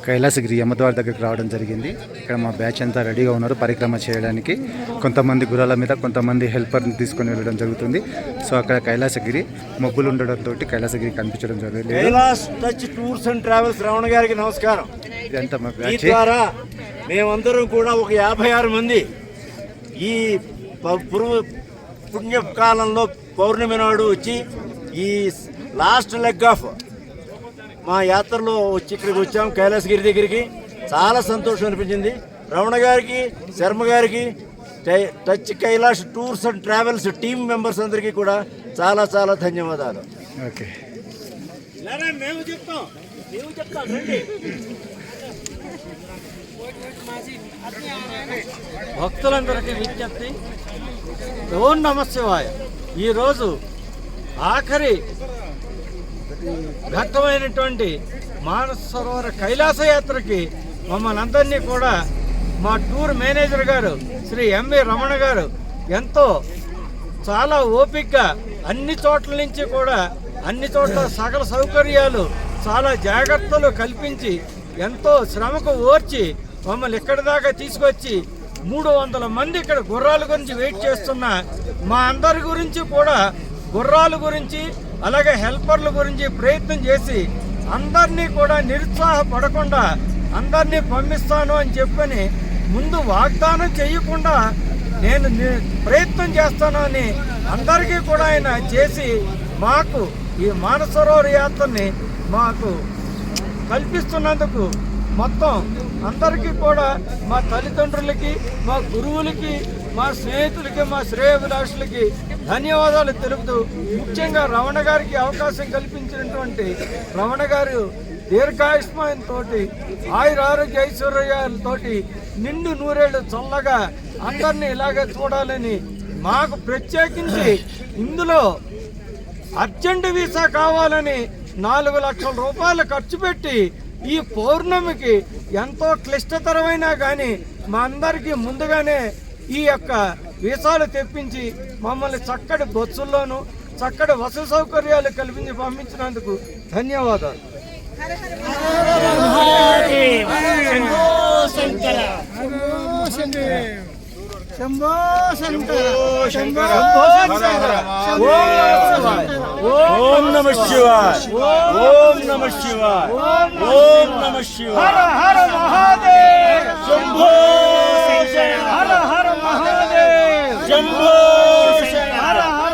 కైలాసగిరి యమద్వార్ దగ్గరికి రావడం జరిగింది. ఇక్కడ మా బ్యాచ్ అంతా రెడీగా ఉన్నారు పరిక్రమ చేయడానికి. కొంతమంది గుర్రాల మీద, కొంతమంది హెల్పర్ని తీసుకొని వెళ్ళడం జరుగుతుంది. సో అక్కడ కైలాసగిరి మబ్బులు ఉండడంతో కైలాసగిరి కనిపించడం జరుగుతుంది. Kailas touch tours and travels Ramana గారికి నమస్కారం. ఇదంతా మా బ్యాచ్ ద్వారా మేమందరం కూడా ఒక 56 మంది ఈ పుణ్యకాలంలో పౌర్ణమి నాడు వచ్చి ఈ లాస్ట్ లెగ్ ఆఫ్ మా యాత్రలో వచ్చి ఇక్కడికి వచ్చాం కైలాసగిరి దగ్గరికి. చాలా సంతోషం అనిపించింది. రమణ గారికి, శర్మ గారికి, touch Kailash tours and travels team members అందరికీ కూడా చాలా చాలా ధన్యవాదాలు. ఓకే, మేము చెప్తాం. భక్తులందరికీ విజ్ఞప్తి, ఓం నమః శివాయ. ఈరోజు ఆఖరి ఘట్టమైనటువంటి మానస సరోవర కైలాస యాత్రకి మమ్మల్ని అందరినీ కూడా మా టూర్ మేనేజర్ గారు శ్రీ ఎంవి రమణ గారు ఎంతో చాలా ఓపికగా అన్ని చోట్ల నుంచి కూడా అన్ని చోట్ల సకల సౌకర్యాలు చాలా జాగ్రత్తలు కల్పించి ఎంతో శ్రమకు ఓర్చి మమ్మల్ని ఇక్కడి దాకా తీసుకొచ్చి 300 మంది ఇక్కడ గుర్రాల గురించి వెయిట్ చేస్తున్న మా అందరి గురించి కూడా గుర్రాల గురించి అలాగే హెల్పర్ల గురించి ప్రయత్నం చేసి అందరినీ కూడా నిరుత్సాహపడకుండా అందరినీ పంపిస్తాను అని చెప్పని ముందు వాగ్దానం చేయకుండా నేను ప్రయత్నం చేస్తాను అని అందరికీ కూడా ఆయన చేసి మాకు ఈ మానస సరోవర యాత్రని మాకు కల్పిస్తున్నందుకు మొత్తం అందరికీ కూడా మా తల్లిదండ్రులకి, మా గురువులకి, మా స్నేహితులకి, మా శ్రేయోభిలాషులకి ధన్యవాదాలు తెలుపుతూ ముఖ్యంగా రమణ గారికి అవకాశం కల్పించినటువంటి రమణ గారు దీర్ఘాయుష్మాయంతో ఆయురారోగ్య ఐశ్వర్యాలతోటి నిండు నూరేళ్లు చల్లగా అందరినీ ఇలాగే చూడాలని మాకు ప్రత్యేకించి ఇందులో అర్జెంట్ వీసా కావాలని 4 లక్షల రూపాయలు ఖర్చు పెట్టి ఈ పౌర్ణమికి ఎంతో క్లిష్టతరమైనా కానీ మా అందరికీ ముందుగానే ఈ యొక్క వీసాలు తెప్పించి మమ్మల్ని చక్కటి బస్సుల్లోనూ చక్కటి వసతి సౌకర్యాలు కల్పించి పంపించినందుకు ధన్యవాదాలు. శంభో శంకర శంభో ఓం నమః శివాయ. ఓం నమః శివాయ. ఓం నమః శివాయ. హర హర మహాదేవ్. శంభో హర హర మహాదేవ్. శంభో హర హర